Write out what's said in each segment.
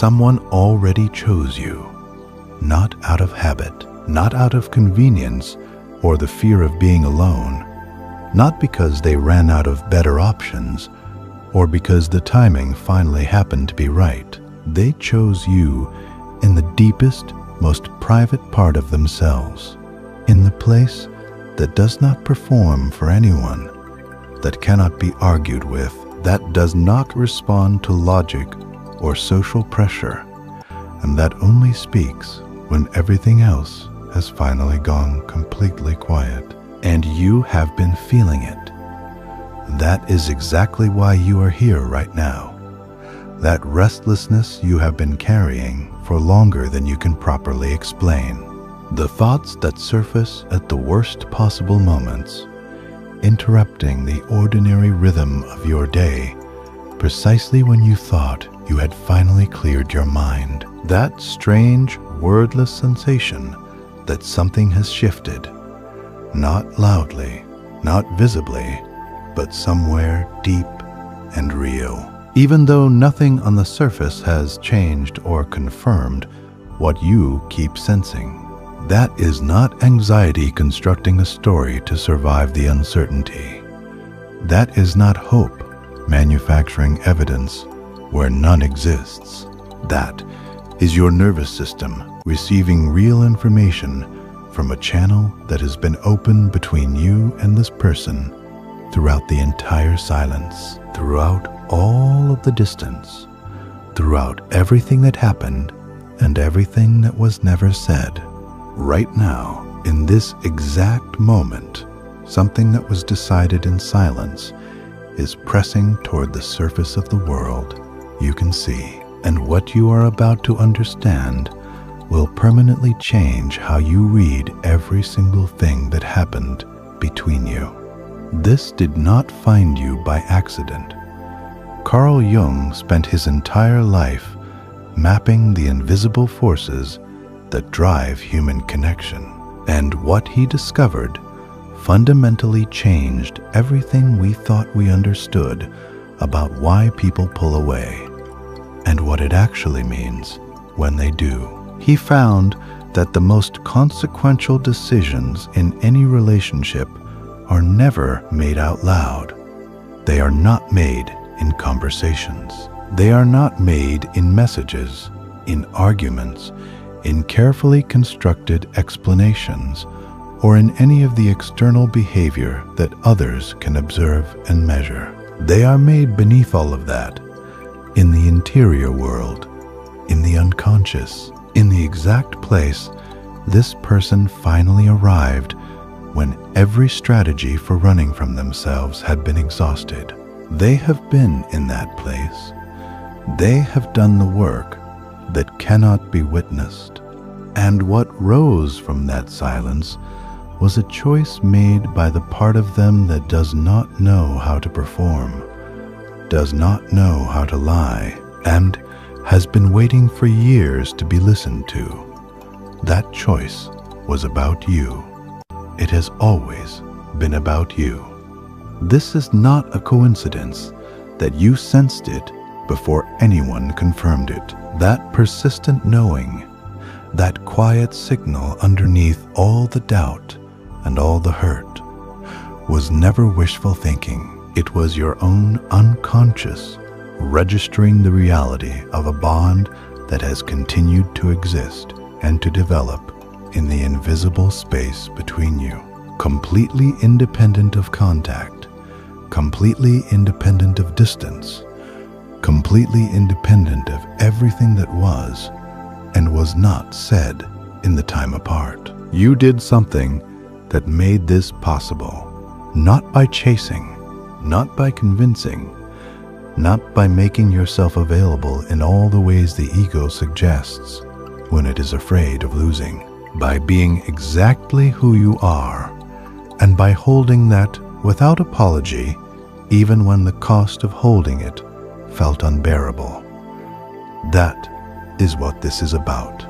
someone already chose you, not out of habit, not out of convenience or the fear of being alone, not because they ran out of better options or because the timing finally happened to be right. They chose you in the deepest, most private part of themselves, in the place that does not perform for anyone, that cannot be argued with, that does not respond to logic or social pressure, and that only speaks when everything else has finally gone completely quiet. And you have been feeling it. That is exactly why you are here right now. That restlessness you have been carrying for longer than you can properly explain. The thoughts that surface at the worst possible moments, interrupting the ordinary rhythm of your day, precisely when you thought you had finally cleared your mind. That strange, wordless sensation that something has shifted, not loudly, not visibly, but somewhere deep and real. Even though nothing on the surface has changed or confirmed what you keep sensing. That is not anxiety constructing a story to survive the uncertainty. That is not hope manufacturing evidence where none exists. That is your nervous system receiving real information from a channel that has been open between you and this person throughout the entire silence, throughout all of the distance, throughout everything that happened and everything that was never said. Right now, in this exact moment, something that was decided in silence is pressing toward the surface of the world you can see. And what you are about to understand will permanently change how you read every single thing that happened between you. This did not find you by accident. Carl Jung spent his entire life mapping the invisible forces that drive human connection. And what he discovered fundamentally changed everything we thought we understood about why people pull away and what it actually means when they do. He found that the most consequential decisions in any relationship are never made out loud. They are not made in conversations. They are not made in messages, in arguments, in carefully constructed explanations, or in any of the external behavior that others can observe and measure. They are made beneath all of that, in the interior world, in the unconscious, in the exact place this person finally arrived when every strategy for running from themselves had been exhausted. They have been in that place. They have done the work that cannot be witnessed. And what rose from that silence was a choice made by the part of them that does not know how to perform, does not know how to lie, and has been waiting for years to be listened to. That choice was about you. It has always been about you. This is not a coincidence that you sensed it before anyone confirmed it. That persistent knowing, that quiet signal underneath all the doubt and all the hurt, was never wishful thinking. It was your own unconscious registering the reality of a bond that has continued to exist and to develop in the invisible space between you, completely independent of contact, completely independent of distance, completely independent of everything that was and was not said in the time apart. You did something that made this possible, not by chasing, not by convincing, not by making yourself available in all the ways the ego suggests when it is afraid of losing, by being exactly who you are, and by holding that without apology, even when the cost of holding it felt unbearable. That is what this is about.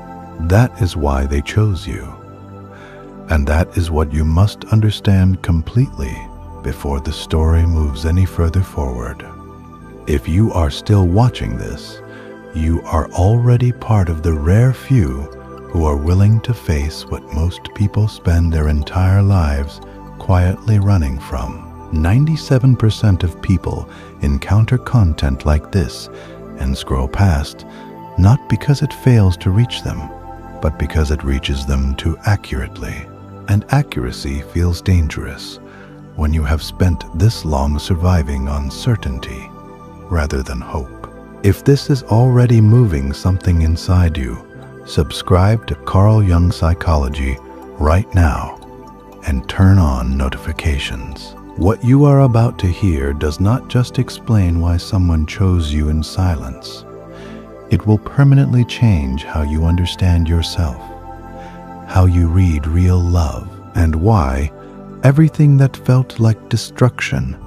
That is why they chose you. And that is what you must understand completely before the story moves any further forward. If you are still watching this, you are already part of the rare few who are willing to face what most people spend their entire lives quietly running from. 97% of people encounter content like this and scroll past, not because it fails to reach them, but because it reaches them too accurately. And accuracy feels dangerous when you have spent this long surviving on certainty rather than hope. If this is already moving something inside you, subscribe to Carl Jung Psychology right now and turn on notifications. What you are about to hear does not just explain why someone chose you in silence. It will permanently change how you understand yourself, how you read real love, and why everything that felt like destruction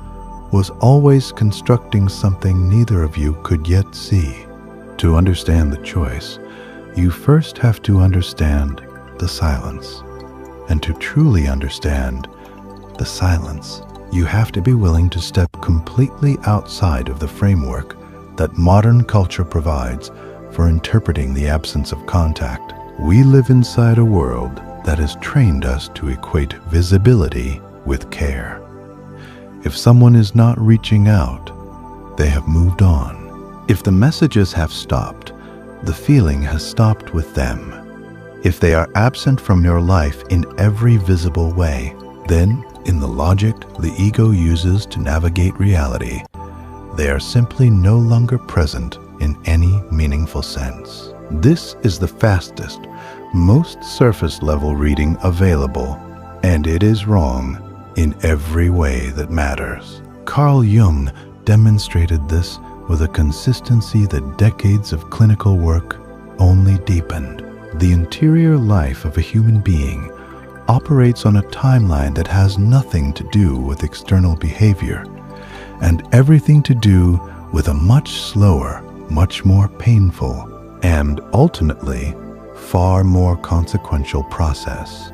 was always constructing something neither of you could yet see. To understand the choice, you first have to understand the silence. And to truly understand the silence, you have to be willing to step completely outside of the framework that modern culture provides for interpreting the absence of contact. We live inside a world that has trained us to equate visibility with care. If someone is not reaching out, they have moved on. If the messages have stopped, the feeling has stopped with them. If they are absent from your life in every visible way, then, in the logic the ego uses to navigate reality, they are simply no longer present in any meaningful sense. This is the fastest, most surface-level reading available, and it is wrong in every way that matters. Carl Jung demonstrated this with a consistency that decades of clinical work only deepened. The interior life of a human being operates on a timeline that has nothing to do with external behavior, and everything to do with a much slower, much more painful, and ultimately far more consequential process.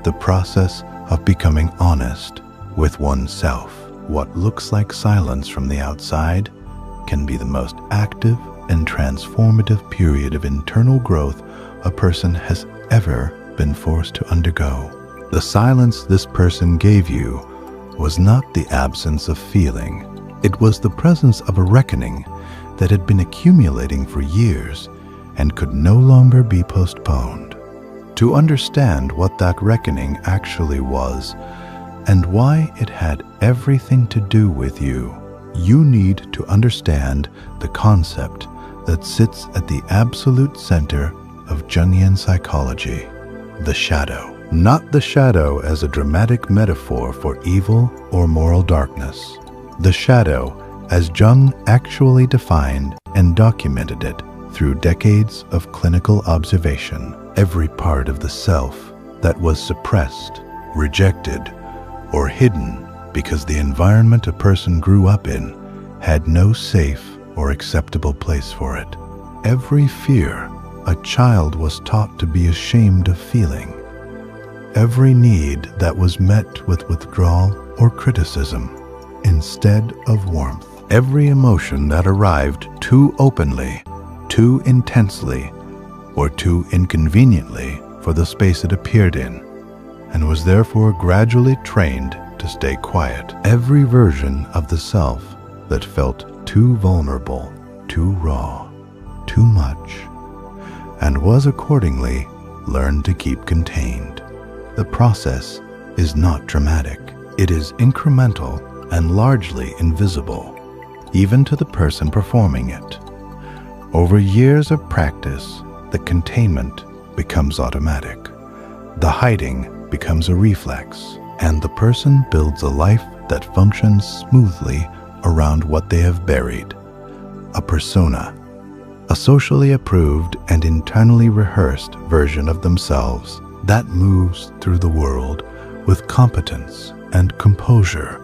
The process of becoming honest with oneself. What looks like silence from the outside can be the most active and transformative period of internal growth a person has ever been forced to undergo. The silence this person gave you was not the absence of feeling. It was the presence of a reckoning that had been accumulating for years and could no longer be postponed. To understand what that reckoning actually was and why it had everything to do with you, you need to understand the concept that sits at the absolute center of Jungian psychology, the shadow. Not the shadow as a dramatic metaphor for evil or moral darkness. The shadow as Jung actually defined and documented it through decades of clinical observation. Every part of the self that was suppressed, rejected, or hidden because the environment a person grew up in had no safe or acceptable place for it. Every fear a child was taught to be ashamed of feeling. Every need that was met with withdrawal or criticism instead of warmth. Every emotion that arrived too openly, too intensely, or too inconveniently for the space it appeared in, and was therefore gradually trained to stay quiet. Every version of the self that felt too vulnerable, too raw, too much, and was accordingly learned to keep contained. The process is not dramatic. It is incremental and largely invisible, even to the person performing it. Over years of practice, the containment becomes automatic. The hiding becomes a reflex, and the person builds a life that functions smoothly around what they have buried. A persona, a socially approved and internally rehearsed version of themselves that moves through the world with competence and composure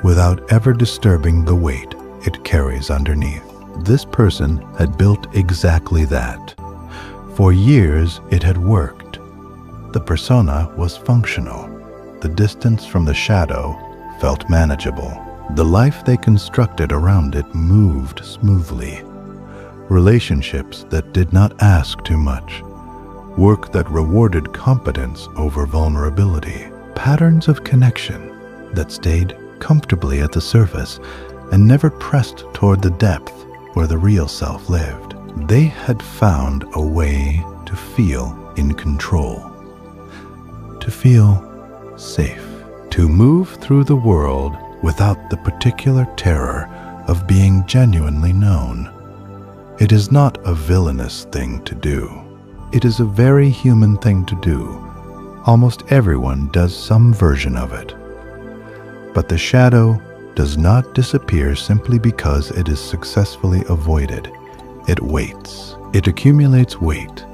without ever disturbing the weight it carries underneath. This person had built exactly that. For years it had worked. The persona was functional. The distance from the shadow felt manageable. The life they constructed around it moved smoothly. relationships that did not ask too much, work that rewarded competence over vulnerability, patterns of connection that stayed comfortably at the surface and never pressed toward the depth where the real self lived. They had found a way to feel in control, to feel safe, to move through the world without the particular terror of being genuinely known. It is not a villainous thing to do. It is a very human thing to do. Almost everyone does some version of it. But the shadow does not disappear simply because it is successfully avoided. It waits. It accumulates weight,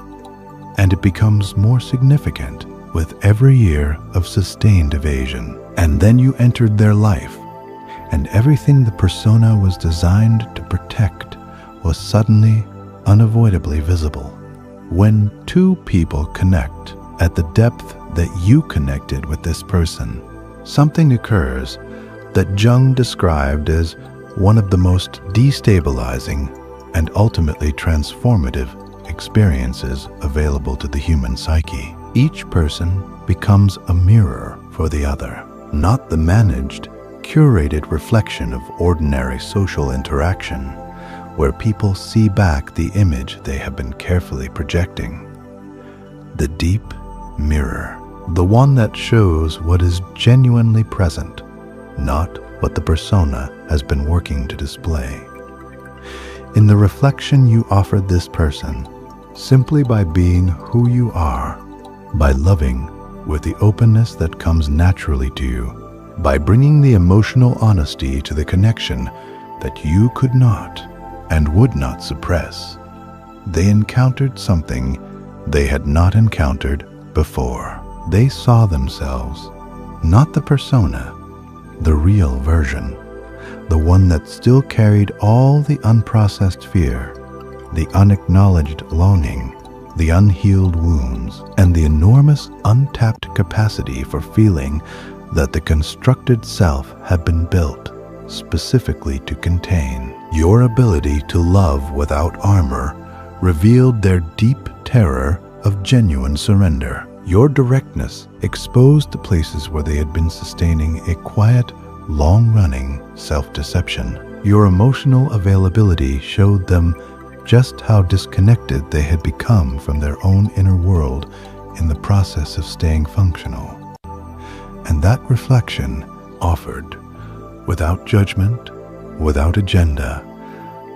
and it becomes more significant with every year of sustained evasion. And then you entered their life, and everything the persona was designed to protect was suddenly, unavoidably visible. When two people connect at the depth that you connected with this person, something occurs that Jung described as one of the most destabilizing and ultimately transformative experiences available to the human psyche. Each person becomes a mirror for the other, not the managed, curated reflection of ordinary social interaction, where people see back the image they have been carefully projecting. The deep mirror, the one that shows what is genuinely present, not what the persona has been working to display. In the reflection you offered this person, simply by being who you are, by loving with the openness that comes naturally to you, by bringing the emotional honesty to the connection that you could not and would not suppress, they encountered something they had not encountered before. They saw themselves, not the persona, the real version, the one that still carried all the unprocessed fear, the unacknowledged longing, the unhealed wounds, and the enormous untapped capacity for feeling that the constructed self had been built specifically to contain. Your ability to love without armor revealed their deep terror of genuine surrender. Your directness exposed the places where they had been sustaining a quiet, long-running self-deception. Your emotional availability showed them just how disconnected they had become from their own inner world in the process of staying functional. And that reflection offered, without judgment, without agenda,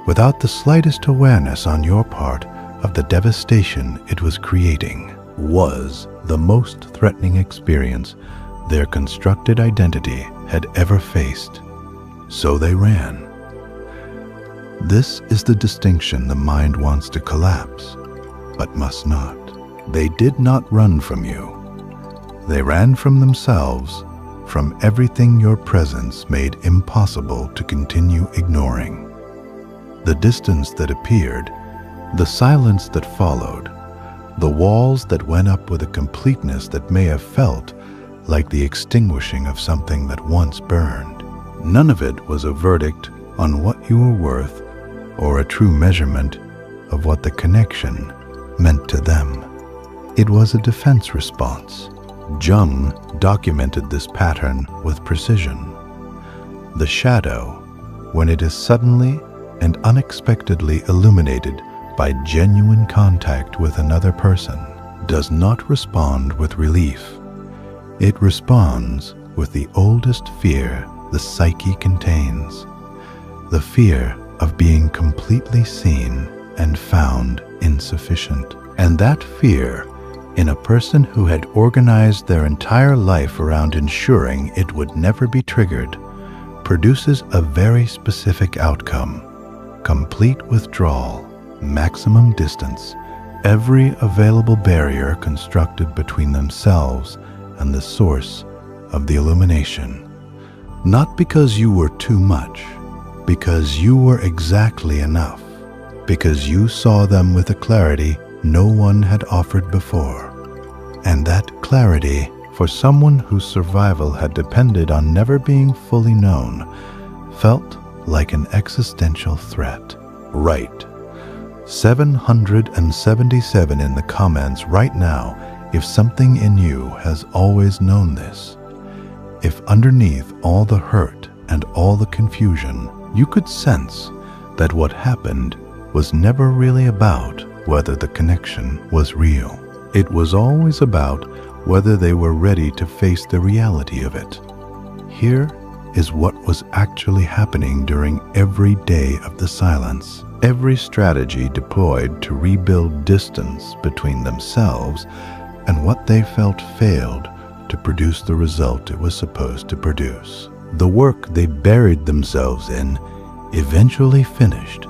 without the slightest awareness on your part of the devastation it was creating, was the most threatening experience their constructed identity had ever faced. So they ran. This is the distinction the mind wants to collapse, but must not. They did not run from you. They ran from themselves, from everything your presence made impossible to continue ignoring. The distance that appeared, the silence that followed, the walls that went up with a completeness that may have felt like the extinguishing of something that once burned. None of it was a verdict on what you were worth or a true measurement of what the connection meant to them. It was a defense response. Jung documented this pattern with precision. The shadow, when it is suddenly and unexpectedly illuminated by genuine contact with another person, does not respond with relief. It responds with the oldest fear the psyche contains, the fear of being completely seen and found insufficient. And that fear, in a person who had organized their entire life around ensuring it would never be triggered, produces a very specific outcome: complete withdrawal, maximum distance, every available barrier constructed between themselves and the source of the illumination. Not because you were too much, because you were exactly enough, because you saw them with a clarity no one had offered before. And that clarity, for someone whose survival had depended on never being fully known, felt like an existential threat. Right. 777 in the comments right now if something in you has always known this. If underneath all the hurt and all the confusion, you could sense that what happened was never really about whether the connection was real. It was always about whether they were ready to face the reality of it. Here is what was actually happening during every day of the silence. Every strategy deployed to rebuild distance between themselves and what they felt failed to produce the result it was supposed to produce. The work they buried themselves in eventually finished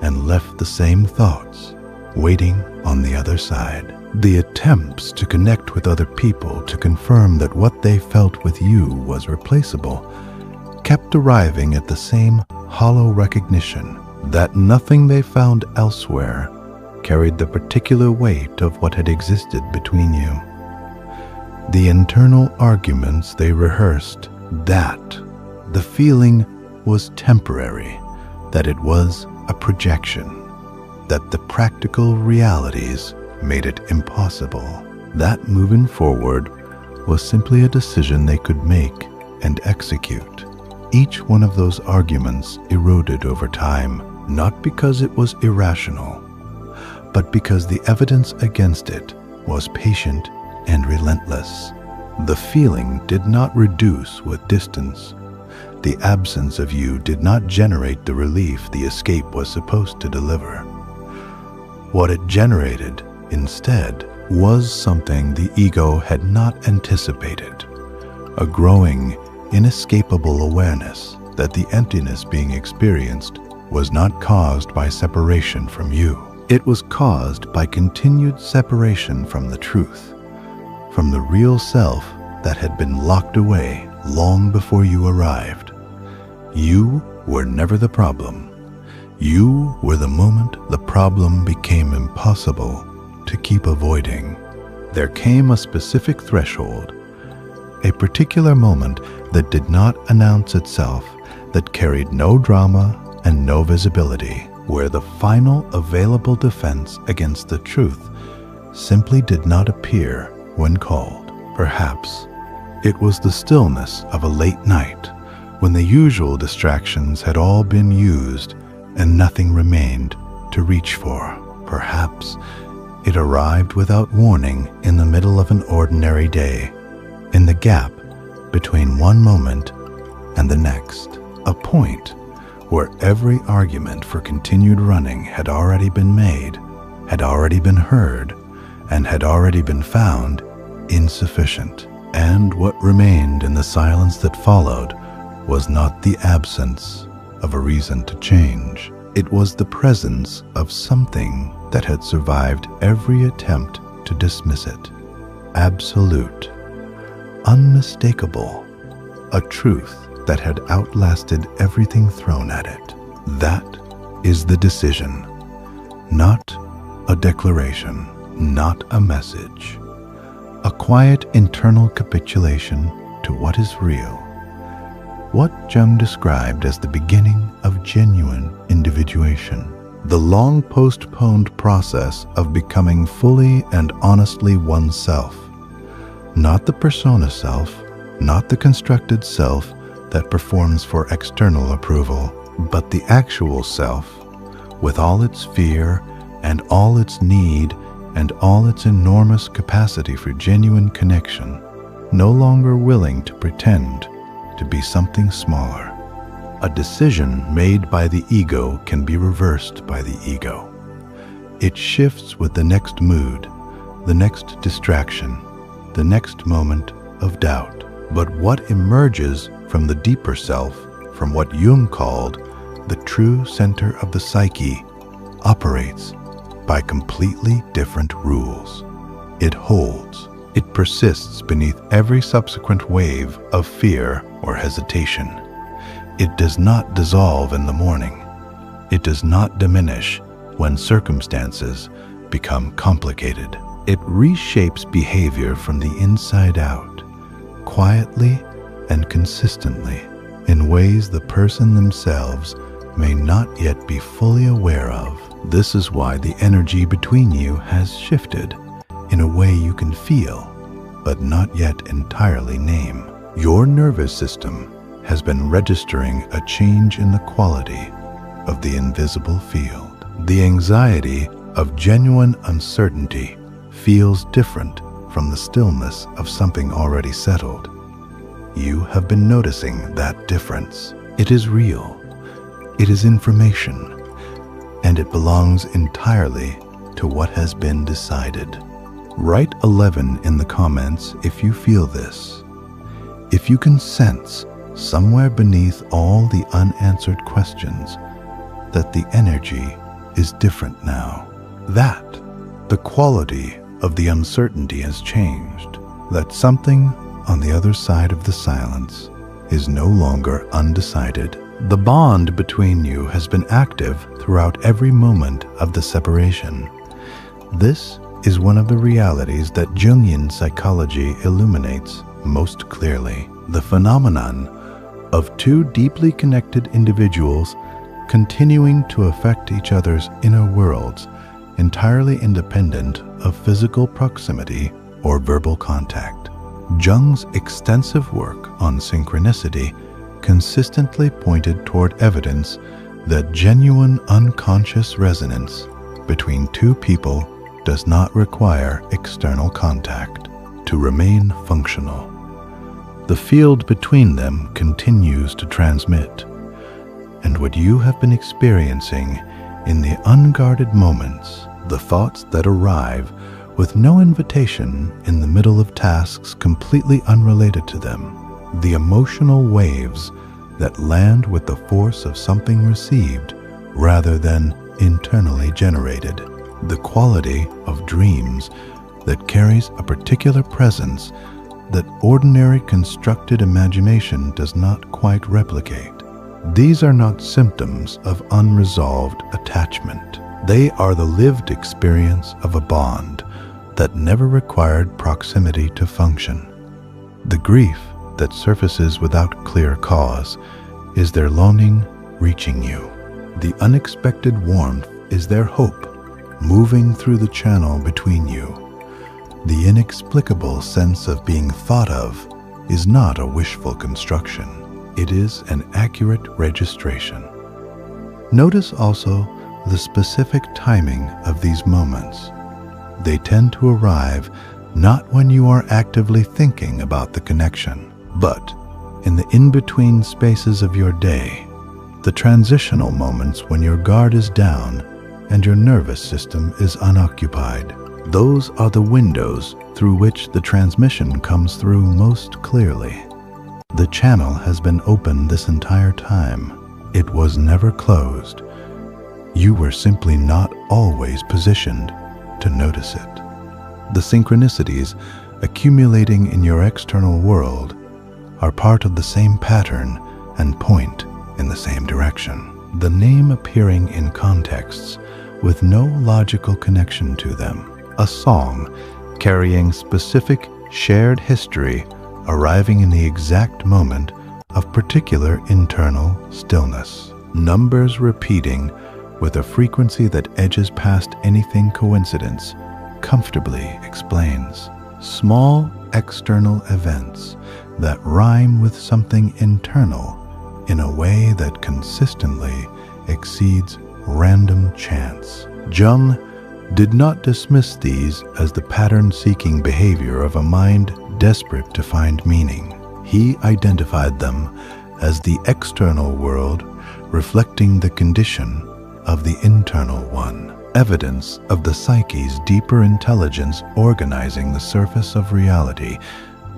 and left the same thoughts waiting on the other side. The attempts to connect with other people to confirm that what they felt with you was replaceable kept arriving at the same hollow recognition that nothing they found elsewhere carried the particular weight of what had existed between you. The internal arguments they rehearsed, that the feeling was temporary, that it was a projection, that the practical realities made it impossible. That moving forward was simply a decision they could make and execute. Each one of those arguments eroded over time, not because it was irrational, but because the evidence against it was patient and relentless. The feeling did not reduce with distance. The absence of you did not generate the relief the escape was supposed to deliver. What it generated, instead, was something the ego had not anticipated, a growing, inescapable awareness that the emptiness being experienced was not caused by separation from you. It was caused by continued separation from the truth, from the real self that had been locked away long before you arrived. You were never the problem. You were the moment the problem became impossible to keep avoiding. There came a specific threshold, a particular moment that did not announce itself, that carried no drama and no visibility, where the final available defense against the truth simply did not appear when called. Perhaps it was the stillness of a late night, when the usual distractions had all been used and nothing remained to reach for. Perhaps it arrived without warning in the middle of an ordinary day, in the gap between one moment and the next, a point where every argument for continued running had already been made, had already been heard, and had already been found insufficient. And what remained in the silence that followed was not the absence of a reason to change. It was the presence of something that had survived every attempt to dismiss it. Absolute, unmistakable, a truth that had outlasted everything thrown at it. That is the decision, not a declaration, not a message. A quiet internal capitulation to what is real. What Jung described as the beginning of genuine individuation. The long postponed process of becoming fully and honestly oneself. Not the persona self, not the constructed self that performs for external approval, but the actual self, with all its fear and all its need and all its enormous capacity for genuine connection, no longer willing to pretend to be something smaller. A decision made by the ego can be reversed by the ego. It shifts with the next mood, the next distraction, the next moment of doubt. But what emerges from the deeper self, from what Jung called the true center of the psyche, operates by completely different rules. It holds. It persists beneath every subsequent wave of fear or hesitation. It does not dissolve in the morning. It does not diminish when circumstances become complicated. It reshapes behavior from the inside out, quietly and consistently, in ways the person themselves may not yet be fully aware of. This is why the energy between you has shifted in a way you can feel, but not yet entirely name. Your nervous system has been registering a change in the quality of the invisible field. The anxiety of genuine uncertainty feels different from the stillness of something already settled. You have been noticing that difference. It is real. It is information, and it belongs entirely to what has been decided. Write 11 in the comments if you feel this. If you can sense somewhere beneath all the unanswered questions that the energy is different now, that the quality of the uncertainty has changed, that something on the other side of the silence is no longer undecided. The bond between you has been active throughout every moment of the separation. This is one of the realities that Jungian psychology illuminates most clearly. The phenomenon of two deeply connected individuals continuing to affect each other's inner worlds, entirely independent of physical proximity or verbal contact. Jung's extensive work on synchronicity consistently pointed toward evidence that genuine unconscious resonance between two people does not require external contact to remain functional. The field between them continues to transmit, and what you have been experiencing in the unguarded moments, the thoughts that arrive with no invitation in the middle of tasks completely unrelated to them, the emotional waves that land with the force of something received rather than internally generated, the quality of dreams that carries a particular presence that ordinary constructed imagination does not quite replicate. These are not symptoms of unresolved attachment. They are the lived experience of a bond that never required proximity to function. The grief that surfaces without clear cause is their longing reaching you. The unexpected warmth is their hope moving through the channel between you. The inexplicable sense of being thought of is not a wishful construction. It is an accurate registration. Notice also the specific timing of these moments. They tend to arrive not when you are actively thinking about the connection, but in the in-between spaces of your day, the transitional moments when your guard is down and your nervous system is unoccupied. Those are the windows through which the transmission comes through most clearly. The channel has been open this entire time. It was never closed. You were simply not always positioned to notice it. The synchronicities accumulating in your external world are part of the same pattern and point in the same direction. The name appearing in contexts with no logical connection to them. A song carrying specific shared history arriving in the exact moment of particular internal stillness. Numbers repeating with a frequency that edges past anything coincidence comfortably explains. Small external events that rhyme with something internal in a way that consistently exceeds random chance. Jung did not dismiss these as the pattern-seeking behavior of a mind desperate to find meaning. He identified them as the external world reflecting the condition of the internal one, evidence of the psyche's deeper intelligence organizing the surface of reality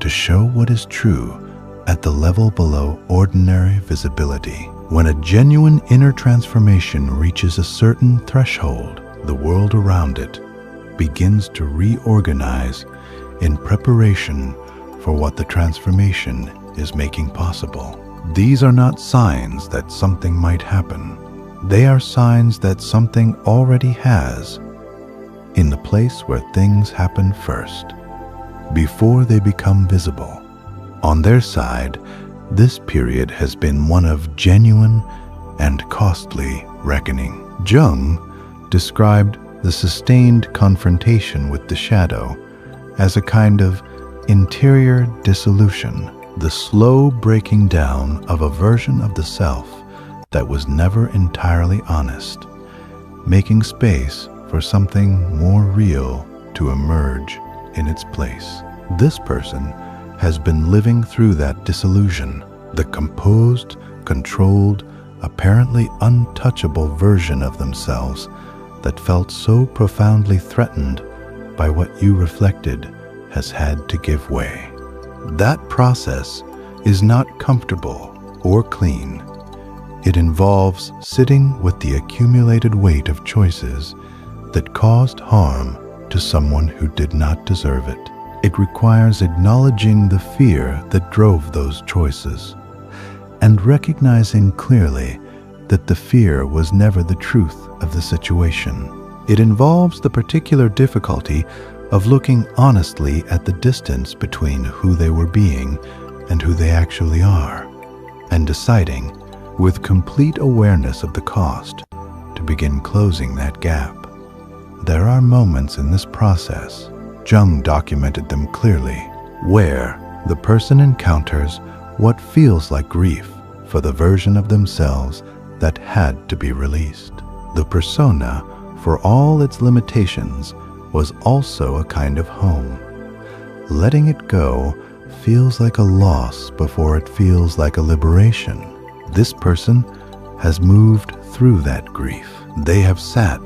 to show what is true at the level below ordinary visibility. When a genuine inner transformation reaches a certain threshold, the world around it begins to reorganize in preparation for what the transformation is making possible. These are not signs that something might happen. They are signs that something already has, in the place where things happen first, before they become visible. On their side, this period has been one of genuine and costly reckoning. Jung described the sustained confrontation with the shadow as a kind of interior dissolution, the slow breaking down of a version of the self that was never entirely honest, making space for something more real to emerge in its place. This person has been living through that dissolution, the composed, controlled, apparently untouchable version of themselves that felt so profoundly threatened by what you reflected has had to give way. That process is not comfortable or clean. It involves sitting with the accumulated weight of choices that caused harm to someone who did not deserve it. It requires acknowledging the fear that drove those choices and recognizing clearly that the fear was never the truth of the situation. It involves the particular difficulty of looking honestly at the distance between who they were being and who they actually are, and deciding, with complete awareness of the cost, to begin closing that gap. There are moments in this process, Jung documented them clearly, where the person encounters what feels like grief for the version of themselves that had to be released. The persona, for all its limitations, was also a kind of home. Letting it go feels like a loss before it feels like a liberation. This person has moved through that grief. They have sat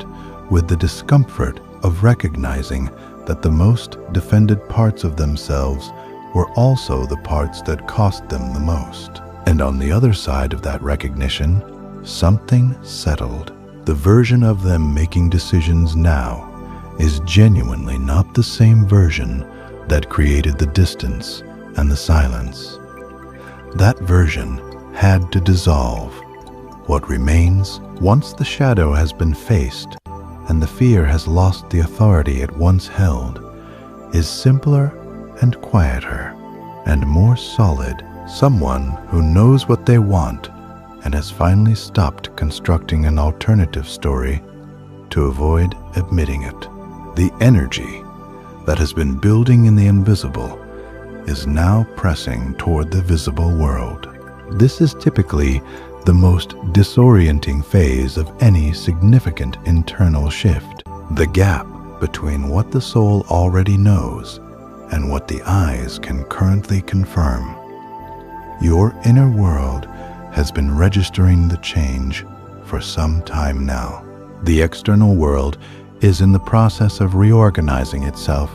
with the discomfort of recognizing that the most defended parts of themselves were also the parts that cost them the most. And on the other side of that recognition, something settled. The version of them making decisions now is genuinely not the same version that created the distance and the silence. That version had to dissolve. What remains, once the shadow has been faced and the fear has lost the authority it once held, is simpler and quieter and more solid. Someone who knows what they want and has finally stopped constructing an alternative story to avoid admitting it. The energy that has been building in the invisible is now pressing toward the visible world. This is typically the most disorienting phase of any significant internal shift, the gap between what the soul already knows and what the eyes can currently confirm. Your inner world has been registering the change for some time now. The external world is in the process of reorganizing itself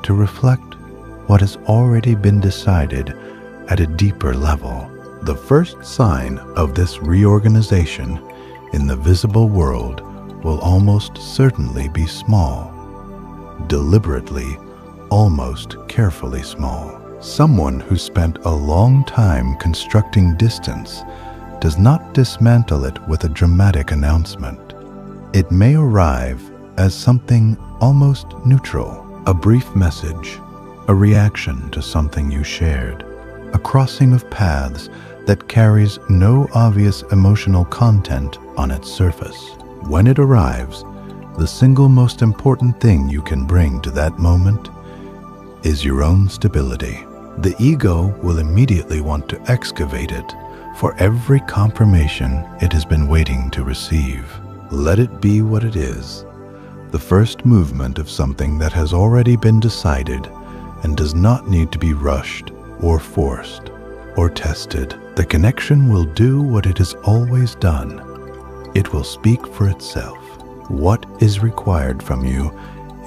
to reflect what has already been decided at a deeper level. The first sign of this reorganization in the visible world will almost certainly be small, deliberately, almost carefully small. Someone who spent a long time constructing distance does not dismantle it with a dramatic announcement. It may arrive as something almost neutral, a brief message, a reaction to something you shared, a crossing of paths that carries no obvious emotional content on its surface. When it arrives, the single most important thing you can bring to that moment is your own stability. The ego will immediately want to excavate it for every confirmation it has been waiting to receive. Let it be what it is, the first movement of something that has already been decided and does not need to be rushed or forced or tested. The connection will do what it has always done. It will speak for itself. What is required from you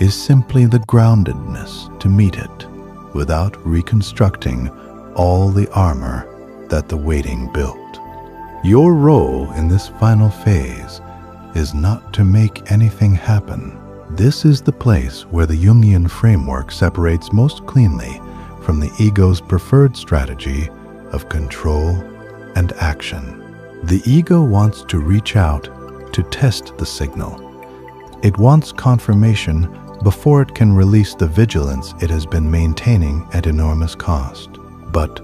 is simply the groundedness to meet it without reconstructing all the armor that the waiting built. Your role in this final phase is not to make anything happen. This is the place where the Jungian framework separates most cleanly from the ego's preferred strategy of control and action. The ego wants to reach out to test the signal. It wants confirmation before it can release the vigilance it has been maintaining at enormous cost. But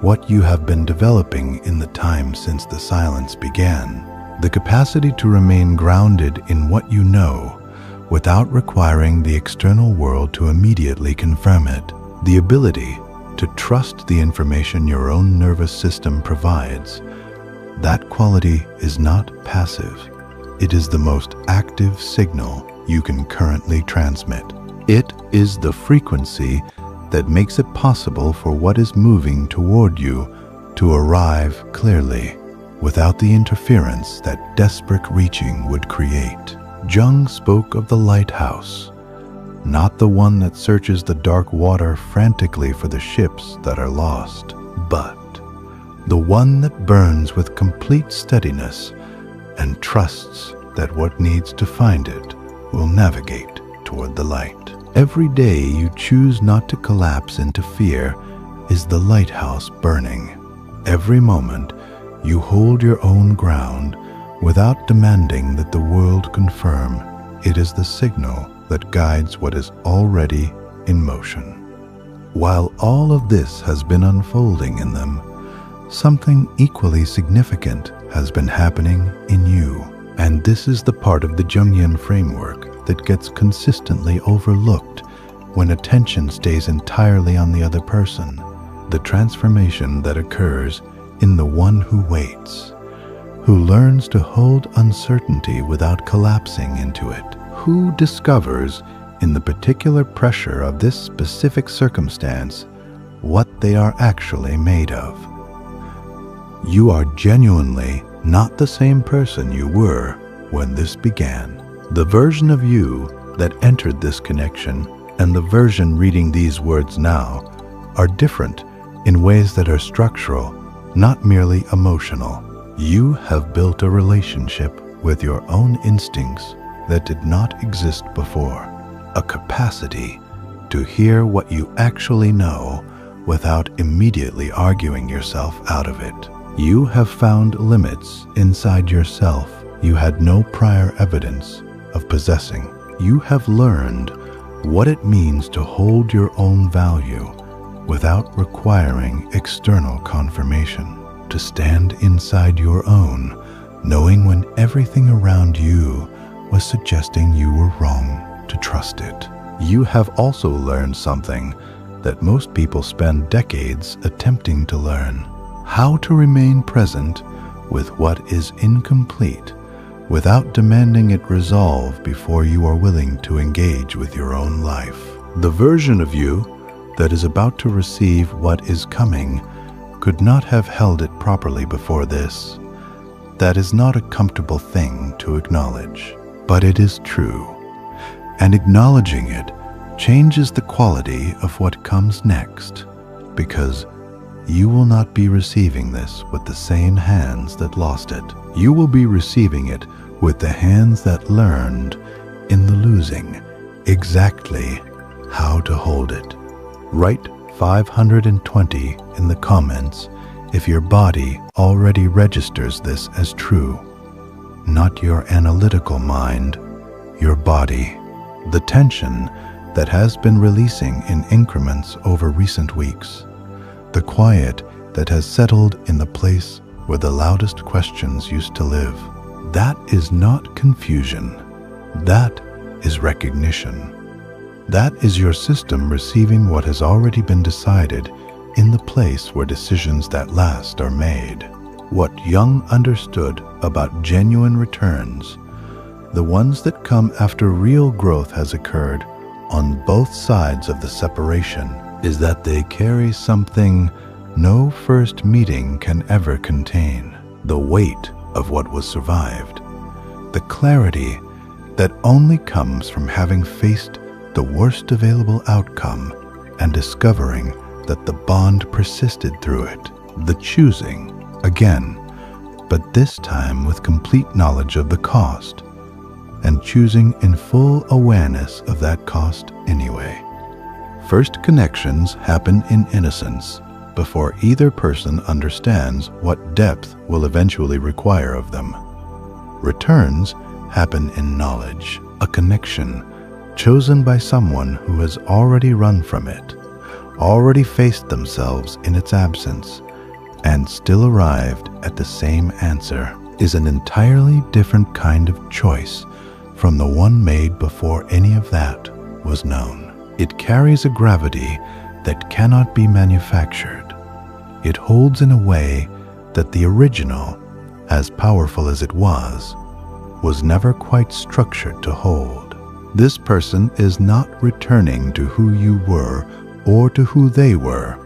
what you have been developing in the time since the silence began the capacity to remain grounded in what you know without requiring the external world to immediately confirm it, the ability to trust the information your own nervous system provides. That quality is not passive. It is the most active signal you can currently transmit. It is the frequency that makes it possible for what is moving toward you to arrive clearly, without the interference that desperate reaching would create. Jung spoke of the lighthouse, not the one that searches the dark water frantically for the ships that are lost, but the one that burns with complete steadiness and trusts that what needs to find it will navigate toward the light. Every day you choose not to collapse into fear is the lighthouse burning. Every moment you hold your own ground without demanding that the world confirm. It is the signal that guides what is already in motion. While all of this has been unfolding in them, something equally significant has been happening in you. And this is the part of the Jungian framework that gets consistently overlooked when attention stays entirely on the other person. The transformation that occurs in the one who waits, who learns to hold uncertainty without collapsing into it, who discovers in the particular pressure of this specific circumstance what they are actually made of. You are genuinely not the same person you were when this began. The version of you that entered this connection and the version reading these words now are different in ways that are structural, not merely emotional. You have built a relationship with your own instincts that did not exist before, a capacity to hear what you actually know without immediately arguing yourself out of it. You have found limits inside yourself you had no prior evidence of possessing. You have learned what it means to hold your own value without requiring external confirmation, to stand inside your own, knowing when everything around you was suggesting you were wrong, to trust it. You have also learned something that most people spend decades attempting to learn: how to remain present with what is incomplete without demanding it resolve before you are willing to engage with your own life. The version of you that is about to receive what is coming could not have held it properly before this. That is not a comfortable thing to acknowledge, but it is true, and acknowledging it changes the quality of what comes next, because you will not be receiving this with the same hands that lost it. You will be receiving it with the hands that learned in the losing exactly how to hold it. Write 520 in the comments if your body already registers this as true. Not your analytical mind, your body. The tension that has been releasing in increments over recent weeks. The quiet that has settled in the place where the loudest questions used to live. That is not confusion. That is recognition. That is your system receiving what has already been decided in the place where decisions that last are made. What Jung understood about genuine returns, the ones that come after real growth has occurred on both sides of the separation, is that they carry something no first meeting can ever contain: the weight of what was survived, the clarity that only comes from having faced the worst available outcome and discovering that the bond persisted through it, the choosing again, but this time with complete knowledge of the cost, and choosing in full awareness of that cost anyway. First connections happen in innocence, before either person understands what depth will eventually require of them. Returns happen in knowledge, a connection chosen by someone who has already run from it, already faced themselves in its absence, and still arrived at the same answer. is an entirely different kind of choice from the one made before any of that was known. It carries a gravity that cannot be manufactured. It holds in a way that the original, as powerful as it was never quite structured to hold. This person is not returning to who you were or to who they were.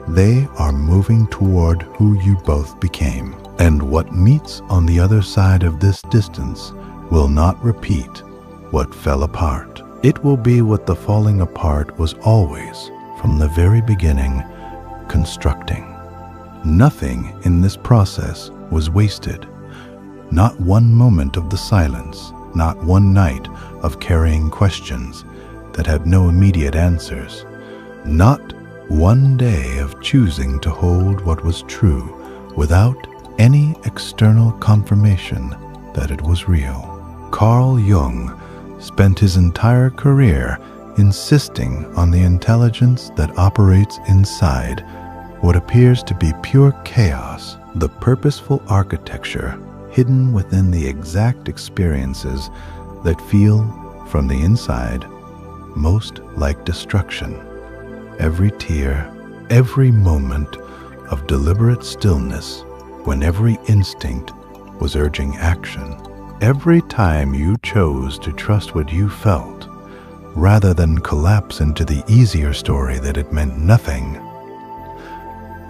They are moving toward who you both became. And what meets on the other side of this distance will not repeat what fell apart. It will be what the falling apart was always, from the very beginning, constructing. Nothing in this process was wasted. Not one moment of the silence, not one night of carrying questions that had no immediate answers, not one day of choosing to hold what was true without any external confirmation that it was real. Carl Jung spent his entire career insisting on the intelligence that operates inside what appears to be pure chaos, the purposeful architecture hidden within the exact experiences that feel, from the inside, most like destruction. Every tear, every moment of deliberate stillness, when every instinct was urging action, every time you chose to trust what you felt, rather than collapse into the easier story that it meant nothing,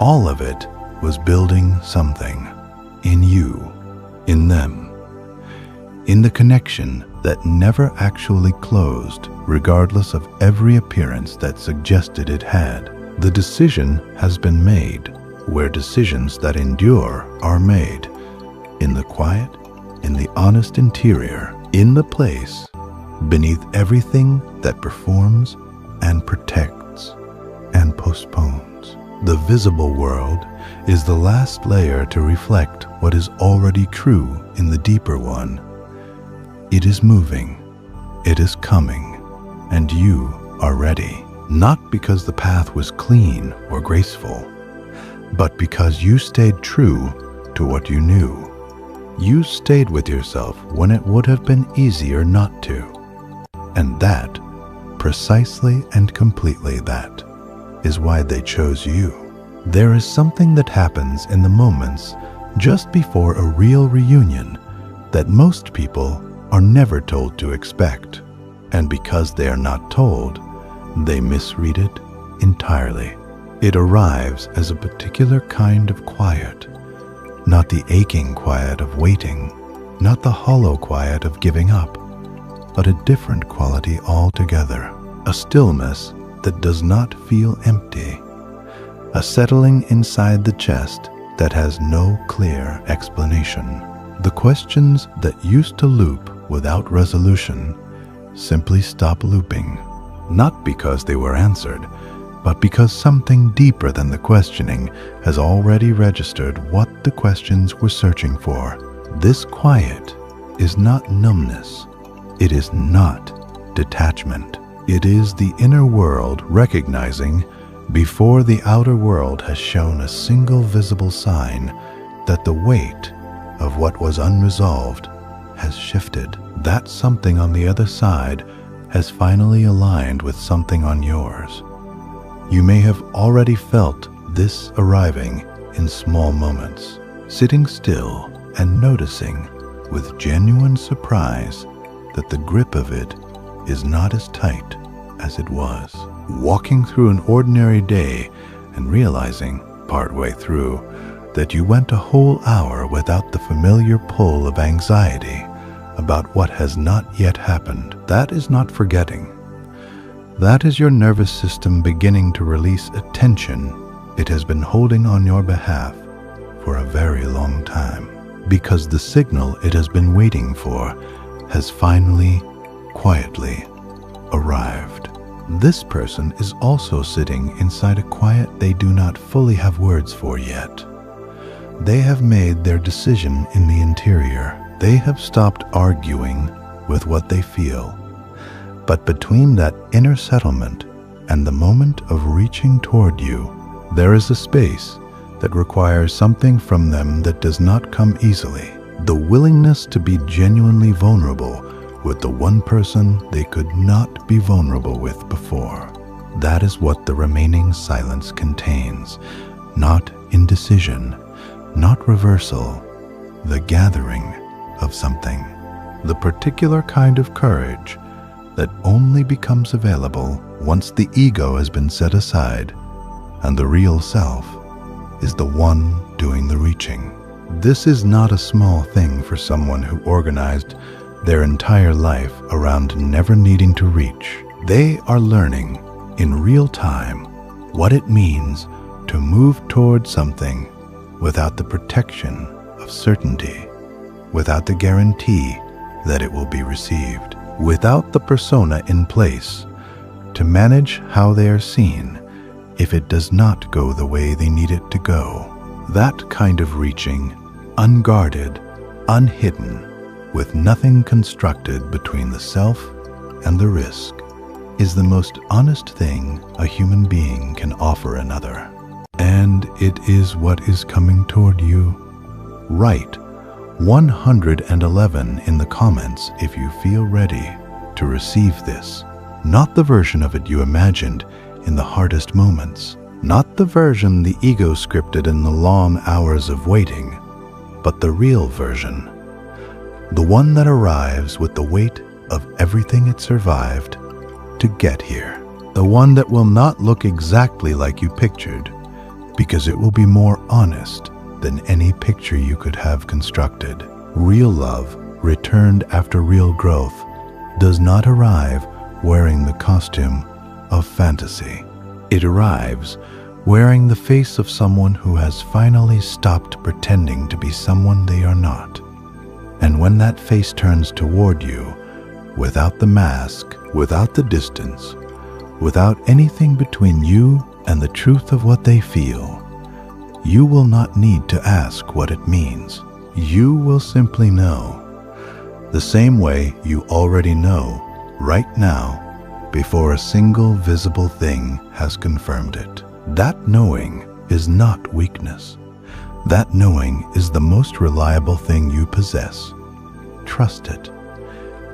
all of it was building something in you, in them, in the connection that never actually closed, regardless of every appearance that suggested it had. The decision has been made where decisions that endure are made, in the quiet, in the honest interior, in the place beneath everything that performs and protects and postpones. The visible world is the last layer to reflect what is already true in the deeper one. It is moving, it is coming, and you are ready, not because the path was clean or graceful, but because you stayed true to what you knew. You stayed with yourself when it would have been easier not to. And that, precisely and completely that, is why they chose you. There is something that happens in the moments just before a real reunion that most people are never told to expect. And because they are not told, they misread it entirely. It arrives as a particular kind of quiet, not the aching quiet of waiting, not the hollow quiet of giving up, but a different quality altogether, a stillness that does not feel empty, a settling inside the chest that has no clear explanation. The questions that used to loop without resolution simply stop looping, not because they were answered, but because something deeper than the questioning has already registered what the questions were searching for. This quiet is not numbness. It is not detachment. It is the inner world recognizing, before the outer world has shown a single visible sign, that the weight of what was unresolved has shifted. That something on the other side has finally aligned with something on yours. You may have already felt this arriving in small moments, sitting still and noticing with genuine surprise that the grip of it is not as tight as it was. Walking through an ordinary day and realizing, partway through, that you went a whole hour without the familiar pull of anxiety about what has not yet happened. That is not forgetting. That is your nervous system beginning to release a tension it has been holding on your behalf for a very long time, because the signal it has been waiting for has finally, quietly arrived. This person is also sitting inside a quiet they do not fully have words for yet. They have made their decision in the interior. They have stopped arguing with what they feel. But between that inner settlement and the moment of reaching toward you, there is a space that requires something from them that does not come easily. the willingness to be genuinely vulnerable with the one person they could not be vulnerable with before. That is what the remaining silence contains, not indecision, not reversal, the gathering of something, the particular kind of courage that only becomes available once the ego has been set aside and the real self is the one doing the reaching. This is not a small thing for someone who organized their entire life around never needing to reach. They are learning in real time what it means to move toward something without the protection of certainty, without the guarantee that it will be received, without the persona in place to manage how they are seen if it does not go the way they need it to go. That kind of reaching, unguarded, unhidden, with nothing constructed between the self and the risk, is the most honest thing a human being can offer another. And it is what is coming toward you. Write 111 in the comments if you feel ready to receive this. Not the version of it you imagined in the hardest moments, not the version the ego scripted in the long hours of waiting, but the real version, the one that arrives with the weight of everything it survived to get here, the one that will not look exactly like you pictured, because it will be more honest than any picture you could have constructed. Real love, returned after real growth, does not arrive wearing the costume of fantasy. It arrives wearing the face of someone who has finally stopped pretending to be someone they are not. And when that face turns toward you, without the mask, without the distance, without anything between you and the truth of what they feel, you will not need to ask what it means. You will simply know, the same way you already know right now, before a single visible thing has confirmed it. That knowing is not weakness. That knowing is the most reliable thing you possess. Trust it.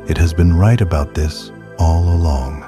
It has been right about this all along.